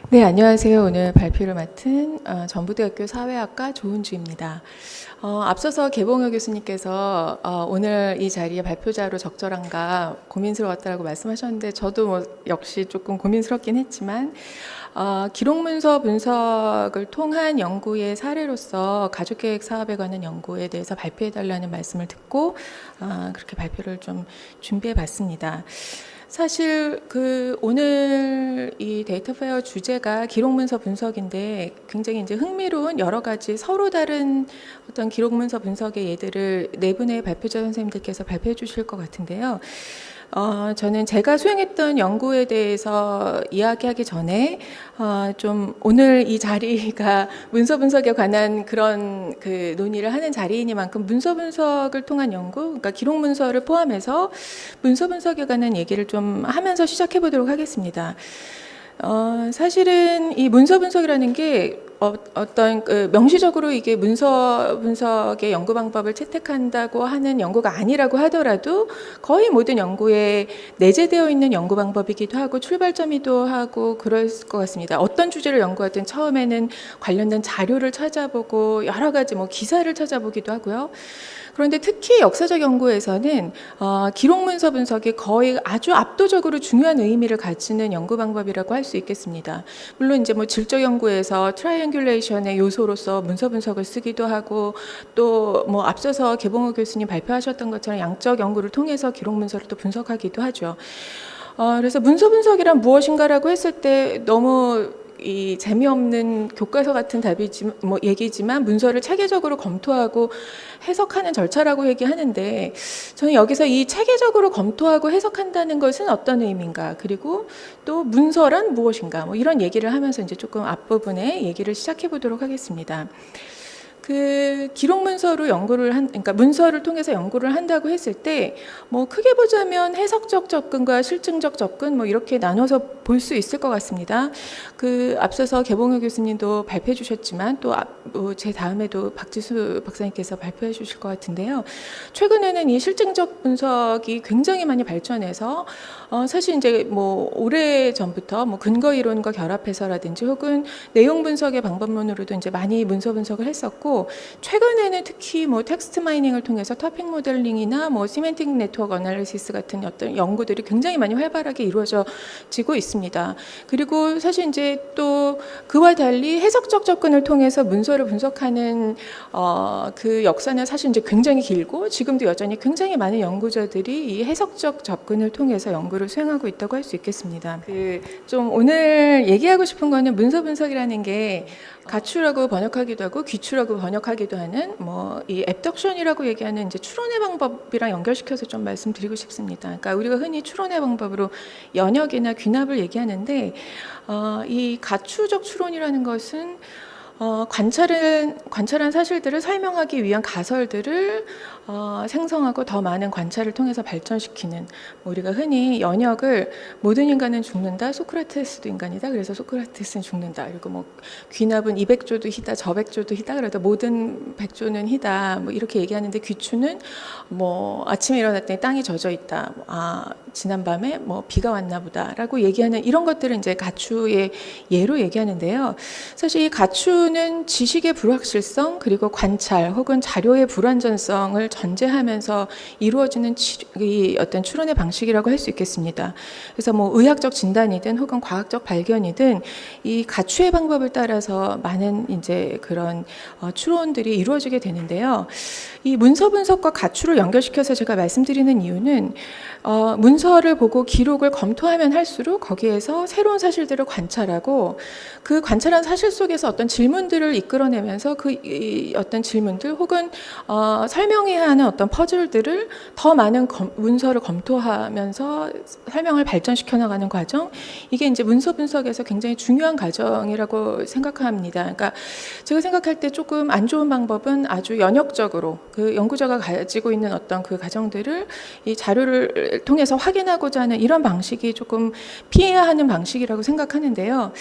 네, 안녕하세요. 오늘 발표를 맡은 전부대학교 사회학과 조은주입니다. 앞서서 개봉혁 교수님께서 오늘 이 자리에 발표자로 적절한가 고민스러웠다고 말씀하셨는데 저도 역시 조금 고민스럽긴 했지만 기록문서 분석을 통한 연구의 사례로서 가족계획 사업에 관한 연구에 대해서 발표해달라는 말씀을 듣고 그렇게 발표를 좀 준비해봤습니다. 사실 오늘 이 데이터 페어 주제가 기록문서 분석인데 굉장히 이제 흥미로운 여러 가지 서로 다른 어떤 기록문서 분석의 예들을 네 분의 발표자 선생님들께서 발표해 주실 것 같은데요. 저는 제가 수행했던 연구에 대해서 이야기하기 전에 좀 오늘 이 자리가 문서 분석에 관한 그런 논의를 하는 자리이니만큼 문서 분석을 통한 연구, 그러니까 기록 문서를 포함해서 문서 분석에 관한 얘기를 좀 하면서 시작해 보도록 하겠습니다. 사실은 이 문서 분석이라는 게 어떤 명시적으로 이게 문서 분석의 연구 방법을 채택한다고 하는 연구가 아니라고 하더라도 거의 모든 연구에 내재되어 있는 연구 방법이기도 하고 출발점이기도 하고 그럴 것 같습니다. 어떤 주제를 연구하든 처음에는 관련된 자료를 찾아보고 여러 가지 기사를 찾아보기도 하고요. 그런데 특히 역사적 연구에서는 기록 문서 분석이 거의 아주 압도적으로 중요한 의미를 가지는 연구 방법이라고 할 수 있겠습니다. 물론 이제 질적 연구에서 트라이앵귤레이션의 요소로서 문서 분석을 쓰기도 하고 또 앞서서 개봉호 교수님 발표하셨던 것처럼 양적 연구를 통해서 기록 문서를 또 분석하기도 하죠. 그래서 문서 분석이란 무엇인가라고 했을 때 너무 이 재미없는 교과서 같은 얘기지만 문서를 체계적으로 검토하고 해석하는 절차라고 얘기하는데 저는 여기서 이 체계적으로 검토하고 해석한다는 것은 어떤 의미인가, 그리고 또 문서란 무엇인가, 이런 얘기를 하면서 이제 조금 앞부분에 얘기를 시작해 보도록 하겠습니다. 기록 문서로 그러니까 문서를 통해서 연구를 한다고 했을 때, 크게 보자면 해석적 접근과 실증적 접근, 이렇게 나눠서 볼 수 있을 것 같습니다. 앞서서 개봉혁 교수님도 발표해 주셨지만, 또 제 다음에도 박지수 박사님께서 발표해 주실 것 같은데요. 최근에는 이 실증적 분석이 굉장히 많이 발전해서, 사실 이제 오래 전부터 근거 이론과 결합해서라든지 혹은 내용 분석의 방법론으로도 이제 많이 문서 분석을 했었고, 최근에는 특히 텍스트 마이닝을 통해서 토픽 모델링이나 시멘틱 네트워크 어널리시스 같은 어떤 연구들이 굉장히 많이 활발하게 이루어지고 있습니다. 그리고 사실 이제 또 그와 달리 해석적 접근을 통해서 문서를 분석하는 그 역사는 사실 이제 굉장히 길고 지금도 여전히 굉장히 많은 연구자들이 이 해석적 접근을 통해서 연구를 수행하고 있다고 할 수 있겠습니다. 좀 오늘 얘기하고 싶은 거는 문서 분석이라는 게 가추라고 번역하기도 하고 귀추라고 번역하기도 하는 이 앱덕션이라고 얘기하는 이제 추론의 방법이랑 연결시켜서 좀 말씀드리고 싶습니다. 그러니까 우리가 흔히 추론의 방법으로 연역이나 귀납을 얘기하는데 이 가추적 추론이라는 것은 관찰한 사실들을 설명하기 위한 가설들을 생성하고 더 많은 관찰을 통해서 발전시키는, 우리가 흔히 연역을 모든 인간은 죽는다, 소크라테스도 인간이다, 그래서 소크라테스는 죽는다, 그리고 귀납은 200조도 희다, 저백조도 희다, 그래도 모든 백조는 희다, 이렇게 얘기하는데, 귀추는 아침에 일어났더니 땅이 젖어 있다, 지난밤에 비가 왔나 보다라고 얘기하는 이런 것들을 이제 가추의 예로 얘기하는데요. 사실 이 가추는 지식의 불확실성, 그리고 관찰 혹은 자료의 불완전성을 전제하면서 이루어지는 이 어떤 추론의 방식이라고 할 수 있겠습니다. 그래서 의학적 진단이든 혹은 과학적 발견이든 이 가추의 방법을 따라서 많은 이제 그런 추론들이 이루어지게 되는데요. 이 문서 분석과 가추를 연결시켜서 제가 말씀드리는 이유는 문서를 보고 기록을 검토하면 할수록 거기에서 새로운 사실들을 관찰하고 그 관찰한 사실 속에서 어떤 질문들을 이끌어내면서 어떤 질문들 혹은 설명해야 하는 어떤 퍼즐들을 더 많은 문서를 검토하면서 설명을 발전시켜 나가는 과정, 이게 이제 문서 분석에서 굉장히 중요한 과정이라고 생각합니다. 그러니까 제가 생각할 때 조금 안 좋은 방법은 아주 연역적으로 그 연구자가 가지고 있는 어떤 그 과정들을 이 자료를 통해서 확인하고자 하는 이런 방식이 조금 피해야 하는 방식이라고 생각하는데요.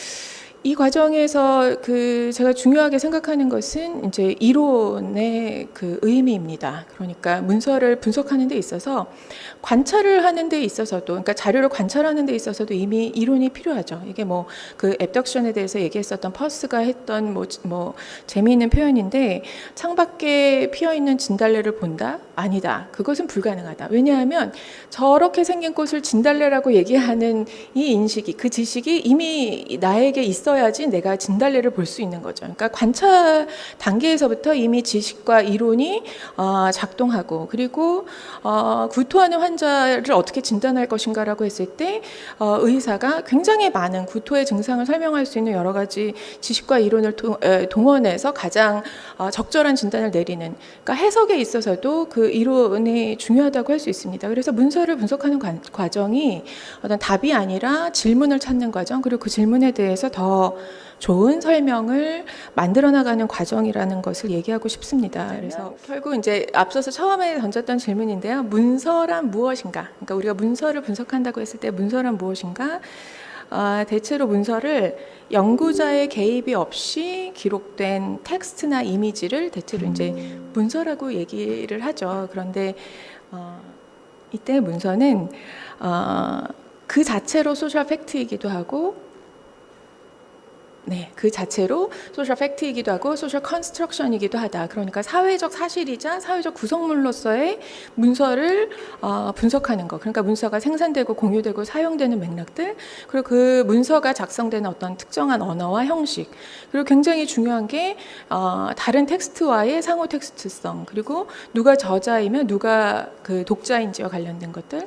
이 과정에서 제가 중요하게 생각하는 것은 이제 이론의 의미입니다. 그러니까 문서를 분석하는 데 있어서 관찰을 하는 데 있어서도, 그러니까 자료를 관찰하는 데 있어서도 이미 이론이 필요하죠. 이게 뭐 앱덕션에 대해서 얘기했었던 퍼스가 했던 뭐 재미있는 표현인데, 창밖에 피어 있는 진달래를 본다? 아니다. 그것은 불가능하다. 왜냐하면 저렇게 생긴 꽃을 진달래라고 얘기하는 이 인식이, 그 지식이 이미 나에게 있어야지 내가 진달래를 볼 수 있는 거죠. 그러니까 관찰 단계에서부터 이미 지식과 이론이 작동하고, 그리고 구토하는 환자를 어떻게 진단할 것인가라고 했을 때 의사가 굉장히 많은 구토의 증상을 설명할 수 있는 여러 가지 지식과 이론을 동원해서 가장 적절한 진단을 내리는, 그러니까 해석에 있어서도 그 이론이 중요하다고 할 수 있습니다. 그래서 문서를 분석하는 과정이 어떤 답이 아니라 질문을 찾는 과정, 그리고 그 질문에 대해서 더 좋은 설명을 만들어 나가는 과정이라는 것을 얘기하고 싶습니다. 그래서 결국 이제 앞서서 처음에 던졌던 질문인데요. 문서란 무엇인가? 그러니까 우리가 문서를 분석한다고 했을 때 문서란 무엇인가? 대체로 문서를 연구자의 개입이 없이 기록된 텍스트나 이미지를 대체로 이제 문서라고 얘기를 하죠. 그런데 이때 문서는 그 자체로 소셜 팩트이기도 하고, 그 자체로 소셜 팩트이기도 하고 소셜 컨스트럭션이기도 하다. 그러니까 사회적 사실이자 사회적 구성물로서의 문서를 분석하는 것. 그러니까 문서가 생산되고 공유되고 사용되는 맥락들, 그리고 그 문서가 작성되는 어떤 특정한 언어와 형식, 그리고 굉장히 중요한 게 다른 텍스트와의 상호 텍스트성, 그리고 누가 저자이며 누가 그 독자인지와 관련된 것들.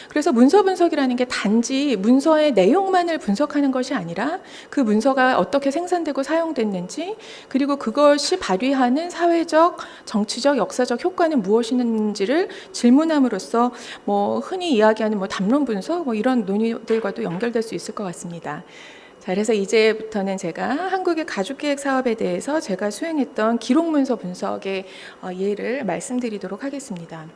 그래서 문서 분석이라는 게 단지 문서의 내용만을 분석하는 것이 아니라 그 문서가 어떻게 생산되고 사용됐는지, 그리고 그것이 발휘하는 사회적, 정치적, 역사적 효과는 무엇이는지를 질문함으로써 뭐 흔히 이야기하는 뭐 담론 분석, 뭐 이런 논의들과도 연결될 수 있을 것 같습니다. 자, 그래서 이제부터는 제가 한국의 가족계획 사업에 대해서 제가 수행했던 기록문서 분석의 예를 말씀드리도록 하겠습니다.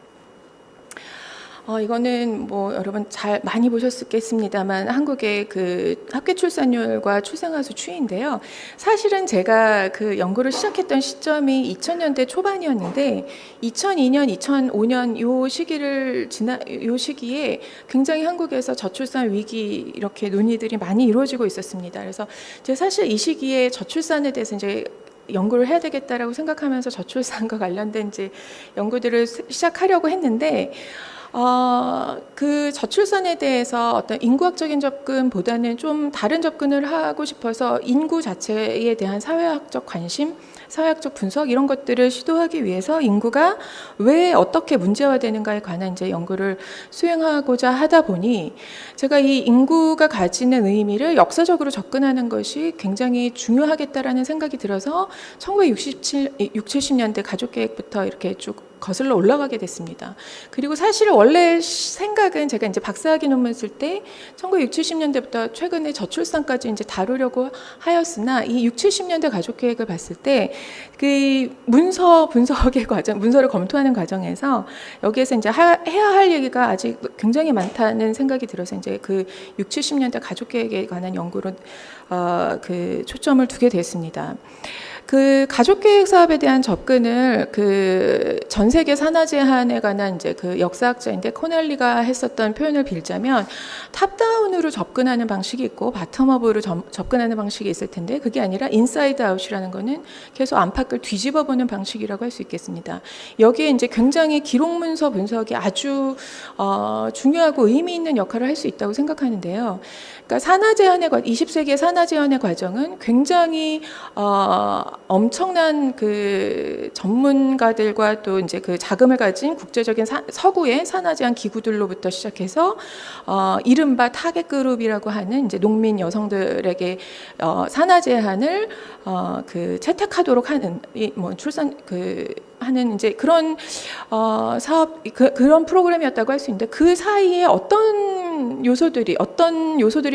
이거는 뭐 여러분 잘 많이 보셨겠습니다만 한국의 그 합계 출산율과 출생아 수 추이인데요. 사실은 제가 그 연구를 시작했던 시점이 2000년대 초반이었는데 2002년, 2005년 요 시기에 굉장히 한국에서 저출산 위기 이렇게 논의들이 많이 이루어지고 있었습니다. 그래서 제가 사실 이 시기에 저출산에 대해서 이제 연구를 해야 되겠다라고 생각하면서 저출산과 관련된 이제 연구들을 시작하려고 했는데 그 저출산에 대해서 어떤 인구학적인 접근보다는 좀 다른 접근을 하고 싶어서 인구 자체에 대한 사회학적 관심, 사회학적 분석 이런 것들을 시도하기 위해서 인구가 왜 어떻게 문제화되는가에 관한 이제 연구를 수행하고자 하다 보니 제가 이 인구가 가지는 의미를 역사적으로 접근하는 것이 굉장히 중요하겠다라는 생각이 들어서 1967, 70년대 가족계획부터 이렇게 쭉 거슬러 올라가게 됐습니다. 그리고 사실 원래 생각은 제가 이제 박사학위 논문 쓸 때 1960, 70년대부터 최근에 저출산까지 이제 다루려고 하였으나 이 60, 70년대 가족계획을 봤을 때 그 문서 분석의 과정, 문서를 검토하는 과정에서 여기에서 이제 해야 할 얘기가 아직 굉장히 많다는 생각이 들어서 이제 그 60, 70년대 가족계획에 관한 연구로 그 초점을 두게 됐습니다. 그 가족계획 사업에 대한 접근을 그 전 세계 산하 제한에 관한 이제 그 역사학자인데 코넬리가 했었던 표현을 빌자면 탑다운으로 접근하는 방식이 있고 바텀업으로 접근하는 방식이 있을 텐데 그게 아니라 인사이드 아웃이라는 거는 계속 안팎을 뒤집어 보는 방식이라고 할 수 있겠습니다. 여기에 이제 굉장히 기록문서 분석이 아주 중요하고 의미 있는 역할을 할 수 있다고 생각하는데요. 그러니까 산하 제한의 20세기의 산하 제한의 과정은 굉장히 엄청난 그 전문가들과 또 이제 그 자금을 가진 국제적인 서구의 산하 제한 기구들로부터 시작해서 이른바 타겟 그룹이라고 하는 이제 농민 여성들에게 산하 제한을 그 채택하도록 하는 뭐 출산 하는 이제 그런 사업 그런 프로그램이었다고 할 수 있는데 그 사이에 어떤 요소들이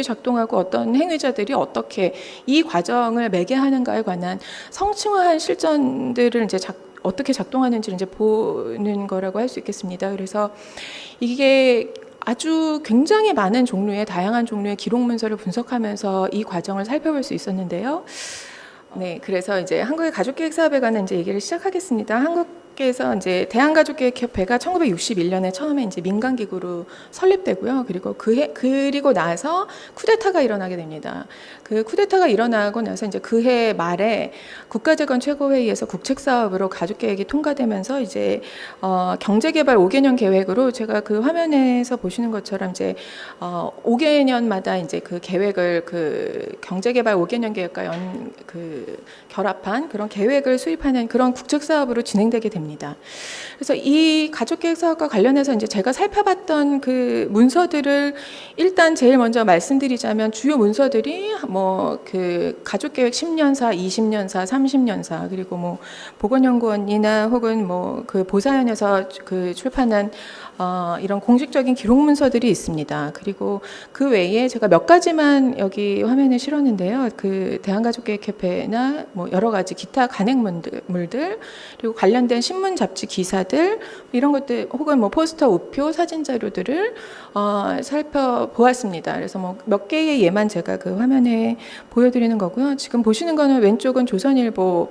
작동하고 어떤 행위자들이 어떻게 이 과정을 매개하는가에 관한 성층화한 실전들을 이제 어떻게 작동하는지를 이제 보는 거라고 할 수 있겠습니다. 그래서 이게 아주 굉장히 많은 종류의 다양한 종류의 기록 문서를 분석하면서 이 과정을 살펴볼 수 있었는데요. 네, 그래서 이제 한국의 가족계획 사업에 관한 이제 얘기를 시작하겠습니다. 한국에서 이제 대한가족계획협회가 1961년에 처음에 이제 민간기구로 설립되고요. 그리고 그리고 나서 쿠데타가 일어나게 됩니다. 그 쿠데타가 일어나고 나서 이제 그해 말에 국가재건 최고회의에서 국책사업으로 가족계획이 통과되면서 이제 경제개발 5개년 계획으로 제가 그 화면에서 보시는 것처럼 이제 5개년마다 이제 그 계획을 그 경제개발 5개년 계획과 결합한 그런 계획을 수립하는 그런 국책 사업으로 진행되게 됩니다. 그래서 이 가족계획 사업과 관련해서 이제 제가 살펴봤던 그 문서들을 일단 제일 먼저 말씀드리자면 주요 문서들이 뭐 그 가족계획 10년사, 20년사, 30년사 그리고 뭐 보건연구원이나 혹은 뭐 그 보사연에서 그 출판한 이런 공식적인 기록 문서들이 있습니다. 그리고 그 외에 제가 몇 가지만 여기 화면에 실었는데요. 그 대한가족계획협회나 뭐 여러 가지 기타 간행물들 그리고 관련된 신문 잡지 기사들 이런 것들 혹은 뭐 포스터 우표 사진 자료들을 살펴보았습니다. 그래서 뭐 몇 개의 예만 제가 그 화면에 보여드리는 거고요. 지금 보시는 거는 왼쪽은 조선일보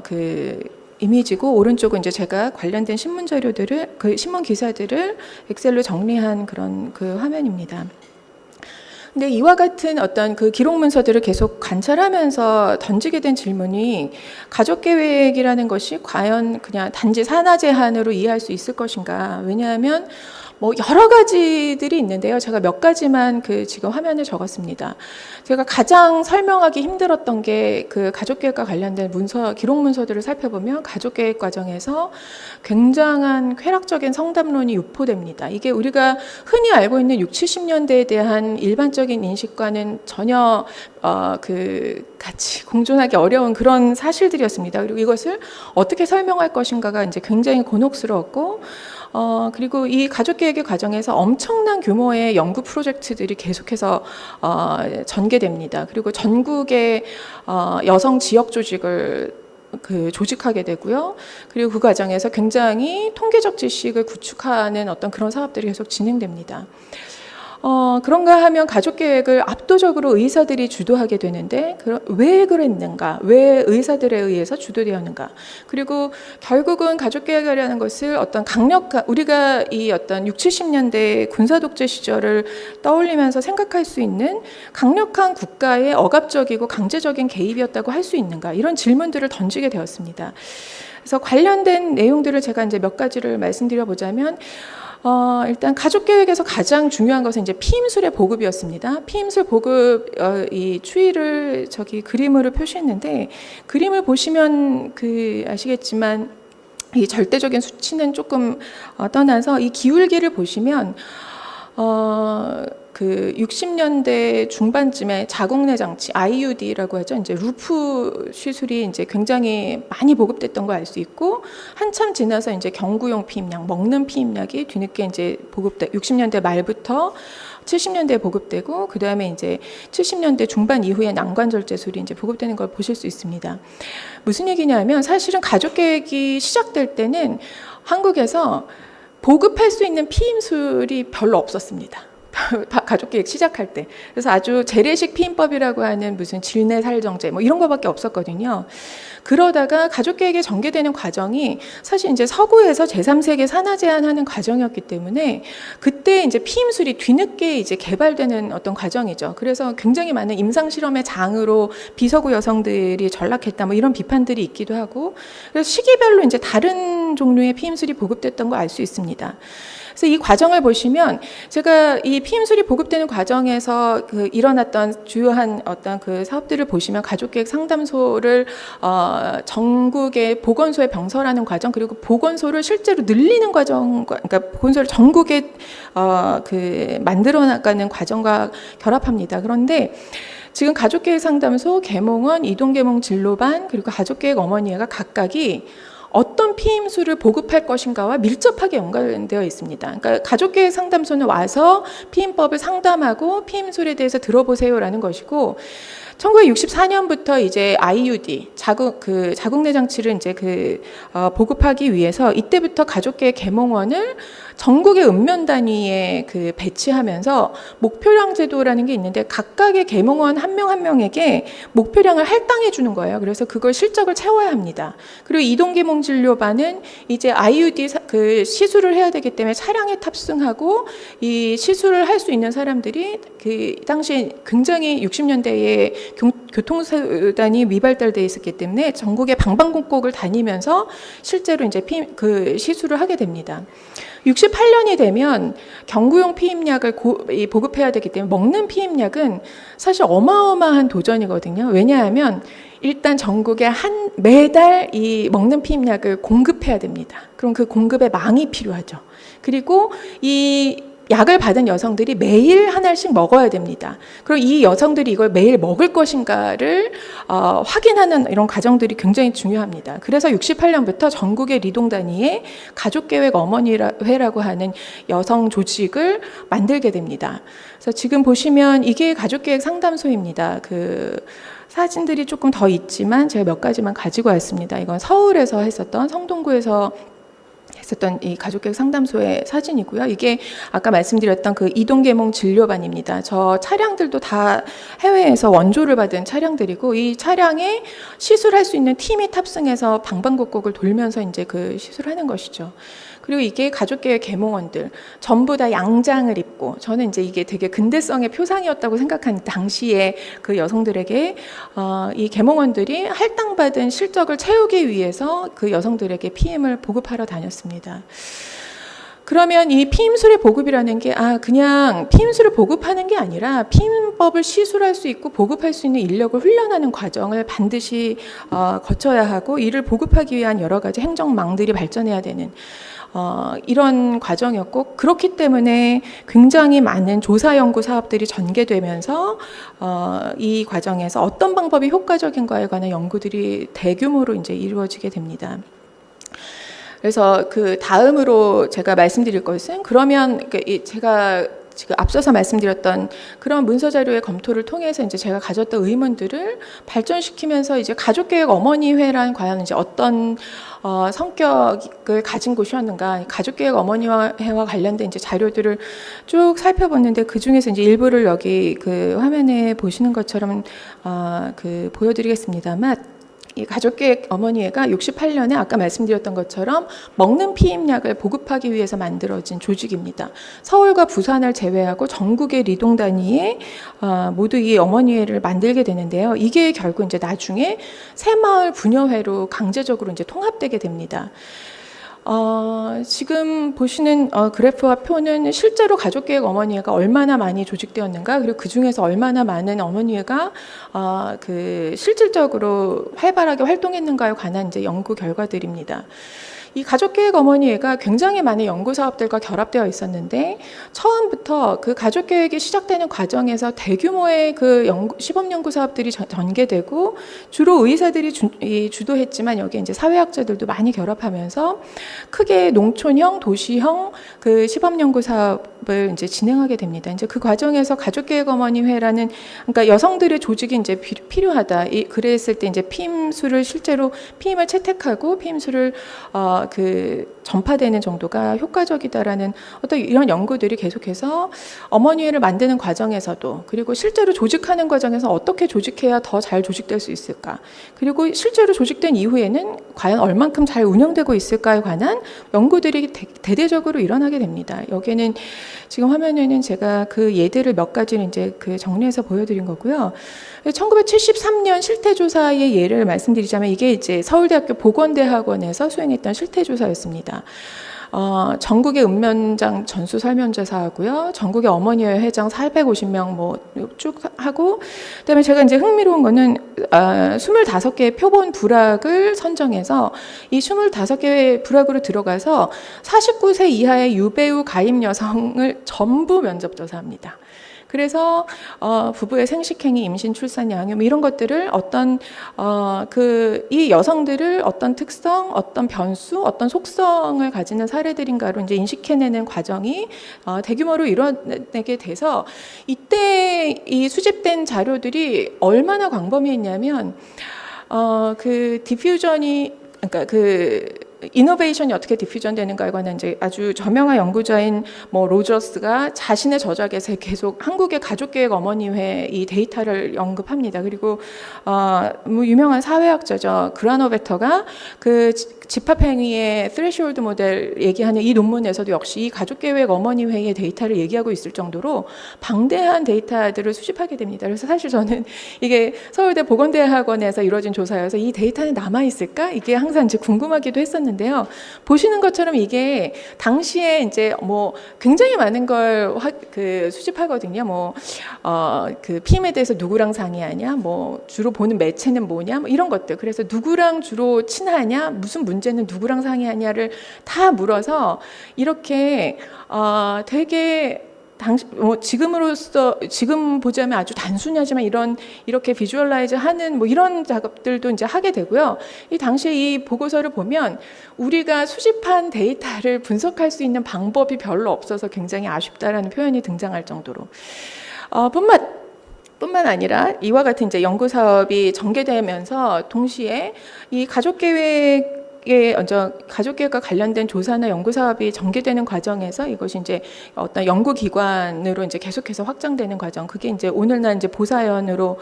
그 이미지고 오른쪽은 이제 제가 관련된 신문 자료들을 그 신문 기사들을 엑셀로 정리한 그런 그 화면입니다. 근데 이와 같은 어떤 그 기록 문서들을 계속 관찰하면서 던지게 된 질문이 가족 계획이라는 것이 과연 그냥 단지 산하 제한으로 이해할 수 있을 것인가? 왜냐하면 뭐 여러 가지들이 있는데요. 제가 몇 가지만 그 지금 화면에 적었습니다. 제가 가장 설명하기 힘들었던 게 그 가족계획과 관련된 문서, 기록 문서들을 살펴보면 가족계획 과정에서 굉장한 쾌락적인 성담론이 유포됩니다. 이게 우리가 흔히 알고 있는 60, 70년대에 대한 일반적인 인식과는 전혀 같이 공존하기 어려운 그런 사실들이었습니다. 그리고 이것을 어떻게 설명할 것인가가 이제 굉장히 곤혹스러웠고 그리고 이 가족계획의 과정에서 엄청난 규모의 연구 프로젝트들이 계속해서 전개됩니다. 그리고 전국의 여성 지역 조직을 조직하게 되고요. 그리고 그 과정에서 굉장히 통계적 지식을 구축하는 어떤 그런 사업들이 계속 진행됩니다. 그런가 하면 가족계획을 압도적으로 의사들이 주도하게 되는데 왜 그랬는가? 왜 의사들에 의해서 주도되었는가? 그리고 결국은 가족계획이라는 것을 어떤 우리가 이 어떤 60, 70년대 군사독재 시절을 떠올리면서 생각할 수 있는 강력한 국가의 억압적이고 강제적인 개입이었다고 할 수 있는가? 이런 질문들을 던지게 되었습니다. 그래서 관련된 내용들을 제가 이제 몇 가지를 말씀드려 보자면 일단 가족계획에서 가장 중요한 것은 이제 피임술의 보급이었습니다. 피임술 보급 이 추이를 저기 그림으로 표시했는데 그림을 보시면 아시겠지만 이 절대적인 수치는 조금 떠나서 이 기울기를 보시면 그 60년대 중반쯤에 자궁내 장치 IUD라고 하죠. 이제 루프 시술이 이제 굉장히 많이 보급됐던 걸 알 수 있고 한참 지나서 이제 경구용 피임약, 먹는 피임약이 뒤늦게 이제 60년대 말부터 70년대에 보급되고 그 다음에 이제 70년대 중반 이후에 난관절제술이 이제 보급되는 걸 보실 수 있습니다. 무슨 얘기냐면 사실은 가족계획이 시작될 때는 한국에서 보급할 수 있는 피임술이 별로 없었습니다. 가족계획 시작할 때. 그래서 아주 재래식 피임법이라고 하는 무슨 질내살정제 뭐 이런 거밖에 없었거든요. 그러다가 가족계획이 전개되는 과정이 사실 이제 서구에서 제3세계 산하 제한하는 과정이었기 때문에 그때 이제 피임술이 뒤늦게 이제 개발되는 어떤 과정이죠. 그래서 굉장히 많은 임상 실험의 장으로 비서구 여성들이 전락했다 뭐 이런 비판들이 있기도 하고 그래서 시기별로 이제 다른 종류의 피임술이 보급됐던 거 알 수 있습니다. 그래서 이 과정을 보시면 제가 이 피임술이 보급되는 과정에서 일어났던 주요한 어떤 그 사업들을 보시면 가족계획 상담소를 전국의 보건소에 병설하는 과정 그리고 보건소를 실제로 늘리는 과정 그러니까 보건소를 전국에 만들어 나가는 과정과 결합합니다. 그런데 지금 가족계획 상담소, 계몽원, 이동계몽 진로반 그리고 가족계획 어머니회가 각각이 어떤 피임술을 보급할 것인가와 밀접하게 연관되어 있습니다. 그러니까 가족계획 상담소는 와서 피임법을 상담하고 피임술에 대해서 들어보세요라는 것이고 1964년부터 이제 IUD 자궁내 장치를 이제 보급하기 위해서 이때부터 가족계획 계몽원을 전국의 읍면 단위에 배치하면서 목표량 제도라는 게 있는데 각각의 계몽원 한 명 한 명에게 목표량을 할당해 주는 거예요. 그래서 그걸 실적을 채워야 합니다. 그리고 이동계몽 진료반은 이제 IUD 시술을 해야 되기 때문에 차량에 탑승하고 이 시술을 할 수 있는 사람들이 당시에 굉장히 60년대에 교통수단이 미발달돼 있었기 때문에 전국의 방방곡곡을 다니면서 실제로 이제 시술을 하게 됩니다. 68년이 되면 경구용 피임약을 보급해야 되기 때문에 먹는 피임약은 사실 어마어마한 도전이거든요. 왜냐하면 일단 전국에 매달 이 먹는 피임약을 공급해야 됩니다. 그럼 그 공급에 망이 필요하죠. 그리고 이 약을 받은 여성들이 매일 한 알씩 먹어야 됩니다. 그럼 이 여성들이 이걸 매일 먹을 것인가를 확인하는 이런 과정들이 굉장히 중요합니다. 그래서 68년부터 전국의 리동 단위에 가족계획 어머니회라고 하는 여성 조직을 만들게 됩니다. 그래서 지금 보시면 이게 가족계획 상담소입니다. 사진들이 조금 더 있지만 제가 몇 가지만 가지고 왔습니다. 이건 서울에서 했었던 성동구에서 했었던 이 가족계획 상담소의 사진이고요. 이게 아까 말씀드렸던 이동계몽 진료반입니다. 저 차량들도 다 해외에서 원조를 받은 차량들이고 이 차량에 시술할 수 있는 팀이 탑승해서 방방곡곡을 돌면서 이제 시술하는 것이죠. 그리고 이게 가족계획 계몽원들 전부 다 양장을 입고 저는 이제 이게 되게 근대성의 표상이었다고 생각하는 당시에 그 여성들에게 이 계몽원들이 할당받은 실적을 채우기 위해서 그 여성들에게 피임을 보급하러 다녔습니다. 그러면 이 피임술의 보급이라는 게 그냥 피임술을 보급하는 게 아니라 피임법을 시술할 수 있고 보급할 수 있는 인력을 훈련하는 과정을 반드시 거쳐야 하고 이를 보급하기 위한 여러 가지 행정망들이 발전해야 되는 이런 과정이었고 그렇기 때문에 굉장히 많은 조사 연구 사업들이 전개되면서 이 과정에서 어떤 방법이 효과적인가에 관한 연구들이 대규모로 이제 이루어지게 됩니다. 그래서 다음으로 제가 말씀드릴 것은 그러면 제가 지금 앞서서 말씀드렸던 그런 문서 자료의 검토를 통해서 이제 제가 가졌던 의문들을 발전시키면서 이제 가족계획 어머니회란 과연 이제 어떤 성격을 가진 곳이었는가, 가족계획 어머니회와 관련된 이제 자료들을 쭉 살펴봤는데 그 중에서 이제 일부를 여기 화면에 보시는 것처럼 보여드리겠습니다만. 이 가족계획 어머니회가 68년에 아까 말씀드렸던 것처럼 먹는 피임약을 보급하기 위해서 만들어진 조직입니다. 서울과 부산을 제외하고 전국의 리동 단위에 모두 이 어머니회를 만들게 되는데요. 이게 결국 이제 나중에 새마을 부녀회로 강제적으로 이제 통합되게 됩니다. 지금 보시는 그래프와 표는 실제로 가족계획 어머니회가 얼마나 많이 조직되었는가, 그리고 그 중에서 얼마나 많은 어머니회가 실질적으로 활발하게 활동했는가에 관한 이제 연구 결과들입니다. 이 가족계획 어머니회가 굉장히 많은 연구 사업들과 결합되어 있었는데 처음부터 그 가족계획이 시작되는 과정에서 대규모의 시범 연구 사업들이 전개되고 주로 의사들이 주도했지만 여기에 이제 사회학자들도 많이 결합하면서 크게 농촌형, 도시형 시범 연구 사업을 이제 진행하게 됩니다. 이제 그 과정에서 가족계획 어머니회라는 그러니까 여성들의 조직이 이제 필요하다. 그랬을 때 이제 피임술을 실제로 피임을 채택하고 피임술을 전파되는 정도가 효과적이다라는 어떤 이런 연구들이 계속해서 어머니회를 만드는 과정에서도 그리고 실제로 조직하는 과정에서 어떻게 조직해야 더 잘 조직될 수 있을까, 그리고 실제로 조직된 이후에는 과연 얼만큼 잘 운영되고 있을까에 관한 연구들이 대대적으로 일어나게 됩니다. 여기에는 지금 화면에는 제가 그 예들을 몇 가지를 이제 정리해서 보여드린 거고요. 1973년 실태조사의 예를 말씀드리자면 이게 이제 서울대학교 보건대학원에서 수행했던 실태조사였습니다. 전국의 읍면장 전수 설문조사하고요. 전국의 어머니회 회장 450명 뭐 쭉 하고, 그다음에 제가 이제 흥미로운 거는 25개의 표본 부락을 선정해서 이 25개의 부락으로 들어가서 49세 이하의 유배우 가임 여성을 전부 면접 조사합니다. 그래서 부부의 생식행위, 임신, 출산, 양육 뭐 이런 것들을 어떤 이 여성들을 어떤 특성, 어떤 변수, 어떤 속성을 가지는 사례들인가로 이제 인식해내는 과정이 대규모로 이뤄내게 돼서 이때 이 수집된 자료들이 얼마나 광범위했냐면 그 디퓨전이 그러니까 그 이노베이션이 어떻게 디퓨전 되는가에 관한 이제 아주 저명한 연구자인 뭐 로저스가 자신의 저작에서 계속 한국의 가족계획 어머니회 이 데이터를 언급합니다. 그리고 뭐 유명한 사회학자죠 그라노베터가 그 집합행위의 스레시홀드 모델 얘기하는 이 논문에서도 역시 이 가족계획 어머니회의 데이터를 얘기하고 있을 정도로 방대한 데이터들을 수집하게 됩니다. 그래서 사실 저는 이게 서울대 보건대학원에서 이루어진 조사여서 이 데이터는 남아 있을까 이게 항상 이제 궁금하기도 했었는데요. 보시는 것처럼 이게 당시에 이제 뭐 굉장히 많은 걸 수집하거든요. 뭐 그 피임에 대해서 누구랑 상의하냐, 뭐 주로 보는 매체는 뭐냐, 뭐 이런 것들. 그래서 누구랑 주로 친하냐, 무슨 문제는 누구랑 상의하냐를 다 물어서 이렇게 되게 지금 보자면 아주 단순하지만 이렇게 비주얼라이즈 하는 뭐 이런 작업들도 이제 하게 되고요. 이 당시에 이 보고서를 보면 우리가 수집한 데이터를 분석할 수 있는 방법이 별로 없어서 굉장히 아쉽다라는 표현이 등장할 정도로 뿐만 아니라 이와 같은 이제 연구 사업이 전개되면서 동시에 이 가족계획과 관련된 조사나 연구 사업이 전개되는 과정에서 이것이 이제 어떤 연구 기관으로 이제 계속해서 확장되는 과정, 그게 이제 오늘날 이제 보사연으로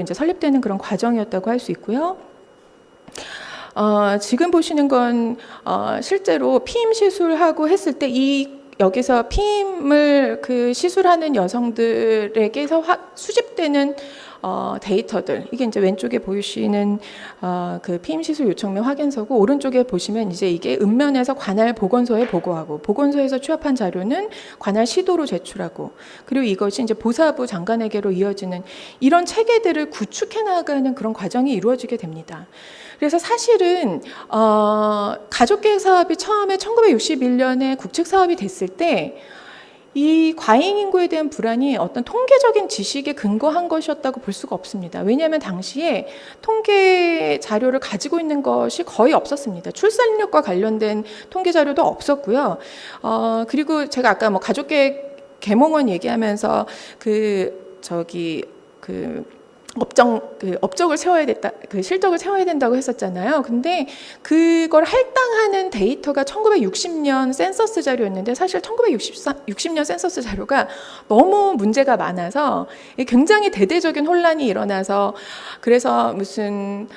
이제 설립되는 그런 과정이었다고 할 수 있고요. 지금 보시는 건 실제로 피임 시술하고 했을 때 여기서 피임을 시술하는 여성들에게서 수집되는 데이터들, 이게 이제 왼쪽에 보이시는 그 피임 시술 요청명 확인서고, 오른쪽에 보시면 이제 이게 읍면에서 관할 보건소에 보고하고, 보건소에서 취합한 자료는 관할 시도로 제출하고, 그리고 이것이 이제 보사부 장관에게로 이어지는 이런 체계들을 구축해 나가는 그런 과정이 이루어지게 됩니다. 그래서 사실은 가족계획 사업이 처음에 1961년에 국책 사업이 됐을 때 이 과잉 인구에 대한 불안이 어떤 통계적인 지식에 근거한 것이었다고 볼 수가 없습니다. 왜냐하면 당시에 통계 자료를 가지고 있는 것이 거의 없었습니다. 출산율과 관련된 통계 자료도 없었고요. 그리고 제가 아까 뭐 가족계획 계몽원 얘기하면서 업적을 세워야 됐다, 실적을 세워야 된다고 했었잖아요. 근데 그걸 할당하는 데이터가 1960년 센서스 자료였는데, 사실 1960년 센서스 자료가 너무 문제가 많아서 굉장히 대대적인 혼란이 일어나서, 그래서 무슨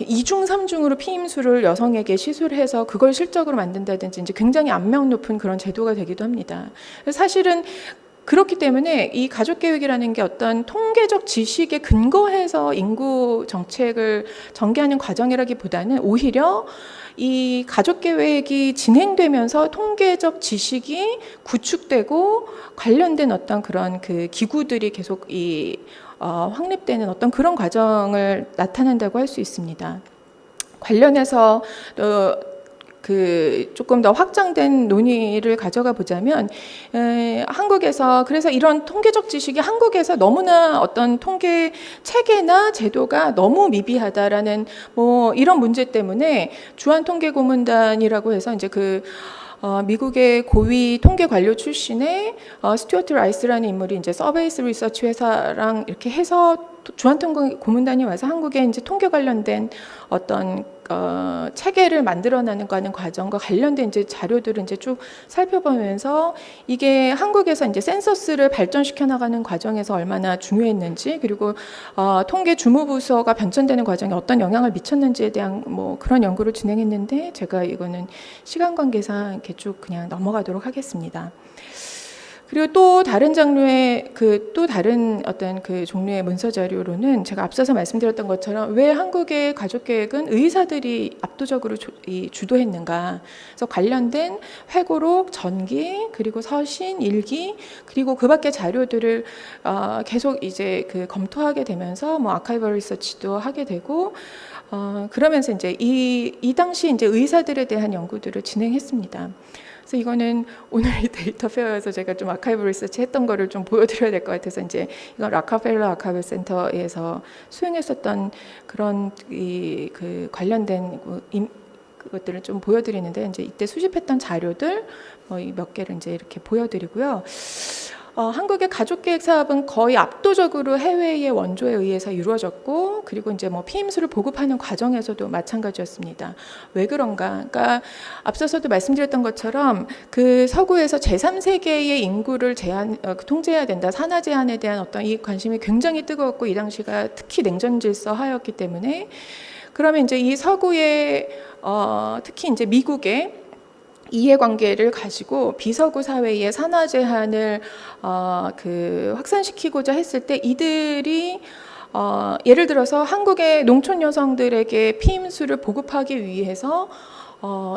이중 삼중으로 피임수를 여성에게 시술해서 그걸 실적으로 만든다든지 이제 굉장히 악명 높은 그런 제도가 되기도 합니다. 사실은 그렇기 때문에 이 가족계획이라는 게 어떤 통계적 지식에 근거해서 인구 정책을 전개하는 과정이라기보다는 오히려 이 가족계획이 진행되면서 통계적 지식이 구축되고 관련된 어떤 그런 기구들이 계속 확립되는 어떤 그런 과정을 나타낸다고 할 수 있습니다. 관련해서 조금 더 확장된 논의를 가져가 보자면, 한국에서, 그래서 이런 통계적 지식이 한국에서 너무나 어떤 통계 체계나 제도가 너무 미비하다라는 뭐 이런 문제 때문에 주한통계고문단이라고 해서 이제 미국의 고위 통계 관료 출신의 스튜어트 라이스라는 인물이 이제 서베이스 리서치 회사랑 이렇게 해서 주한통계고문단이 와서 한국에 이제 통계 관련된 어떤 체계를 만들어나는 과정과 관련된 이제 자료들을 이제 쭉 살펴보면서 이게 한국에서 이제 센서스를 발전시켜 나가는 과정에서 얼마나 중요했는지, 그리고 통계 주무부서가 변천되는 과정에 어떤 영향을 미쳤는지에 대한 뭐 그런 연구를 진행했는데, 제가 이거는 시간 관계상 이렇게 쭉 그냥 넘어가도록 하겠습니다. 그리고 또 다른 장르의 또 다른 어떤 종류의 문서 자료로는 제가 앞서서 말씀드렸던 것처럼 왜 한국의 가족계획은 의사들이 압도적으로 주도했는가, 그래서 관련된 회고록, 전기, 그리고 서신, 일기, 그리고 그 밖의 자료들을 계속 이제 검토하게 되면서 뭐 아카이벌 리서치도 하게 되고, 그러면서 이제 이 당시 이제 의사들에 대한 연구들을 진행했습니다. 그래서 이거는 오늘 이 데이터 페어에서 제가 좀 아카이브 리서치 했던 거를 좀 보여드려야 될 것 같아서 이제 이건 락카펠러 아카이브 센터에서 수행했었던 그런 그 관련된 그것들을 좀 보여드리는데, 이제 이때 수집했던 자료들 몇 개를 이제 이렇게 보여드리고요. 한국의 가족계획 사업은 거의 압도적으로 해외의 원조에 의해서 이루어졌고, 그리고 이제 피임수를 보급하는 과정에서도 마찬가지였습니다. 왜 그런가? 그러니까 앞서서도 말씀드렸던 것처럼 그 서구에서 제3세계의 인구를 통제해야 된다, 산하 제한에 대한 어떤 이 관심이 굉장히 뜨거웠고, 이 당시가 특히 냉전 질서하였기 때문에, 그러면 이제 이 서구의 특히 이제 미국의 이해관계를 가지고 비서구 사회의 산하 제한을 확산시키고자 했을 때, 이들이 예를 들어서 한국의 농촌 여성들에게 피임수를 보급하기 위해서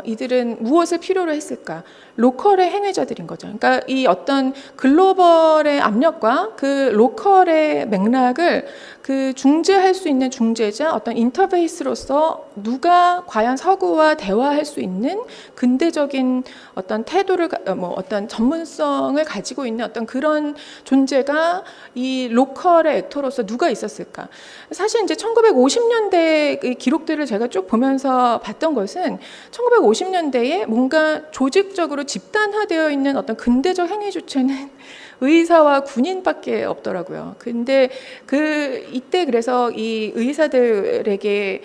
이들은 무엇을 필요로 했을까? 로컬의 행위자들인 거죠. 그러니까 이 어떤 글로벌의 압력과 그 로컬의 맥락을 그 중재할 수 있는 중재자, 어떤 인터페이스로서 누가 과연 서구와 대화할 수 있는 근대적인 어떤 태도를, 어떤 전문성을 가지고 있는 어떤 그런 존재가 이 로컬의 액터로서 누가 있었을까? 사실 이제 1950년대 기록들을 제가 쭉 보면서 봤던 것은 1950년대에 뭔가 조직적으로 집단화되어 있는 어떤 근대적 행위 주체는 의사와 군인밖에 없더라고요. 근데 이때 그래서 이 의사들에게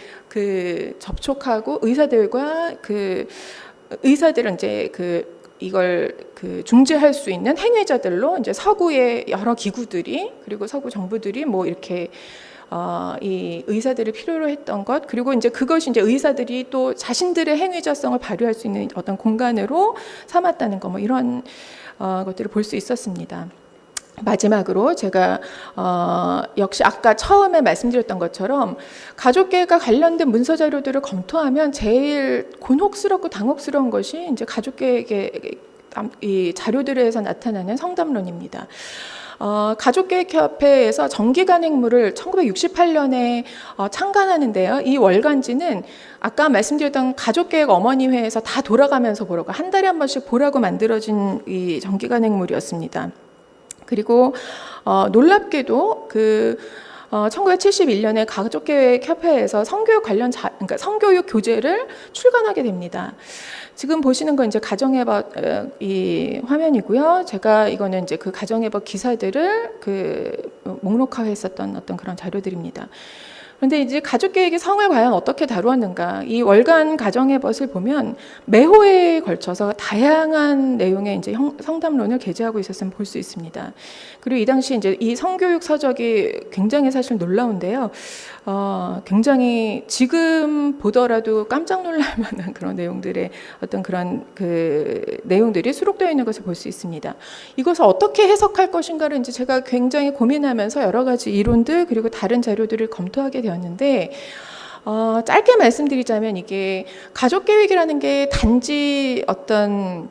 접촉하고 의사들과 의사들은 이제 이걸 중재할 수 있는 행위자들로 이제 서구의 여러 기구들이, 그리고 서구 정부들이 이렇게 이 의사들을 필요로 했던 것, 그리고 이제 그것이 이제 의사들이 또 자신들의 행위자성을 발휘할 수 있는 어떤 공간으로 삼았다는 거, 이런 것들을 볼 수 있었습니다. 마지막으로 제가 역시 아까 처음에 말씀드렸던 것처럼 가족계획과 관련된 문서 자료들을 검토하면 제일 곤혹스럽고 당혹스러운 것이 이제 가족계획의 이 자료들에서 나타나는 성담론입니다. 가족계획협회에서 정기간행물을 1968년에 창간하는데요. 이 월간지는 아까 말씀드렸던 가족계획 어머니회에서 다 돌아가면서 보라고, 한 달에 한 번씩 보라고 만들어진 이 정기간행물이었습니다. 그리고 놀랍게도 1971년에 가족계획협회에서 성교육 관련 그러니까 성교육 교재를 출간하게 됩니다. 지금 보시는 건 이제 가정예법 이 화면이고요. 제가 이거는 이제 그 가정예법 기사들을 목록화했었던 어떤 그런 자료들입니다. 그런데 이제 가족계획의 성을 과연 어떻게 다루었는가? 이 월간 가정예법을 보면 매호에 걸쳐서 다양한 내용의 이제 성담론을 게재하고 있었으면 볼 수 있습니다. 그리고 이 당시 이제 이 성교육 서적이 굉장히 사실 놀라운데요. 굉장히 지금 보더라도 깜짝 놀랄 만한 그런 내용들의 어떤 그런 내용들이 수록되어 있는 것을 볼 수 있습니다. 이것을 어떻게 해석할 것인가를 이제 제가 굉장히 고민하면서 여러 가지 이론들, 그리고 다른 자료들을 검토하게 되었는데, 짧게 말씀드리자면 이게 가족계획이라는 게 단지 어떤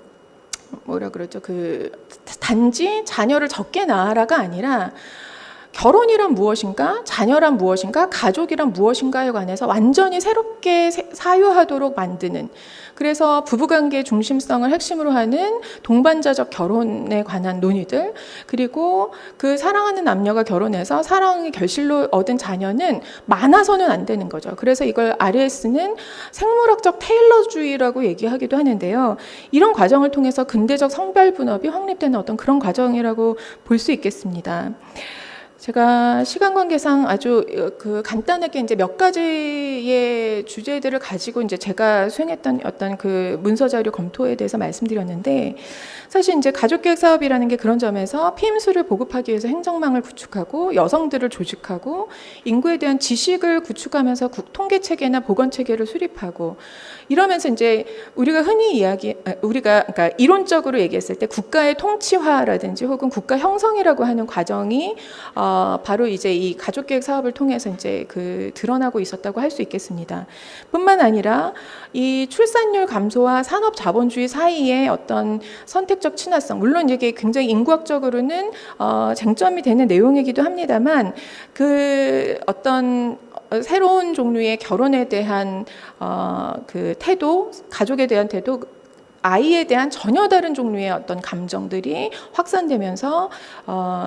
단지 자녀를 적게 낳아라가 아니라, 결혼이란 무엇인가, 자녀란 무엇인가, 가족이란 무엇인가에 관해서 완전히 새롭게 사유하도록 만드는, 그래서 부부관계의 중심성을 핵심으로 하는 동반자적 결혼에 관한 논의들, 그리고 그 사랑하는 남녀가 결혼해서 사랑의 결실로 얻은 자녀는 많아서는 안 되는 거죠. 그래서 이걸 RS는 생물학적 테일러주의라고 얘기하기도 하는데요. 이런 과정을 통해서 근대적 성별 분업이 확립되는 어떤 그런 과정이라고 볼 수 있겠습니다. 제가 시간 관계상 아주 간단하게 이제 몇 가지의 주제들을 가지고 이제 제가 수행했던 어떤 문서 자료 검토에 대해서 말씀드렸는데, 사실 이제 가족계획 사업이라는 게 그런 점에서 피임수를 보급하기 위해서 행정망을 구축하고 여성들을 조직하고 인구에 대한 지식을 구축하면서 통계 체계나 보건 체계를 수립하고, 이러면서 이제 우리가 흔히 그러니까 이론적으로 얘기했을 때 국가의 통치화라든지 혹은 국가 형성이라고 하는 과정이 바로 이제 이 가족계획 사업을 통해서 이제 드러나고 있었다고 할 수 있겠습니다. 뿐만 아니라 이 출산율 감소와 산업 자본주의 사이의 어떤 선택적 친화성, 물론 이게 굉장히 인구학적으로는 쟁점이 되는 내용이기도 합니다만, 어떤 새로운 종류의 결혼에 대한 태도, 가족에 대한 태도, 아이에 대한 전혀 다른 종류의 어떤 감정들이 확산되면서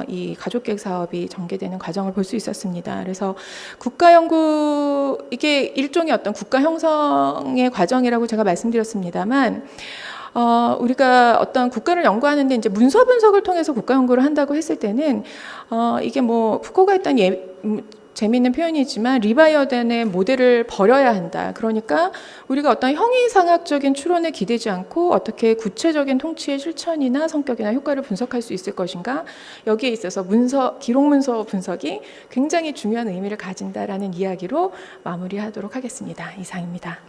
이 가족계획 사업이 전개되는 과정을 볼 수 있었습니다. 그래서 국가연구 이게 일종의 어떤 국가 형성의 과정이라고 제가 말씀드렸습니다만 우리가 어떤 국가를 연구하는데 이제 문서 분석을 통해서 국가 연구를 한다고 했을 때는 이게 뭐 푸코가 했던 재미있는 표현이지만 리바이어덴의 모델을 버려야 한다. 그러니까 우리가 어떤 형이상학적인 추론에 기대지 않고 어떻게 구체적인 통치의 실천이나 성격이나 효과를 분석할 수 있을 것인가. 여기에 있어서 기록 문서 분석이 굉장히 중요한 의미를 가진다라는 이야기로 마무리하도록 하겠습니다. 이상입니다.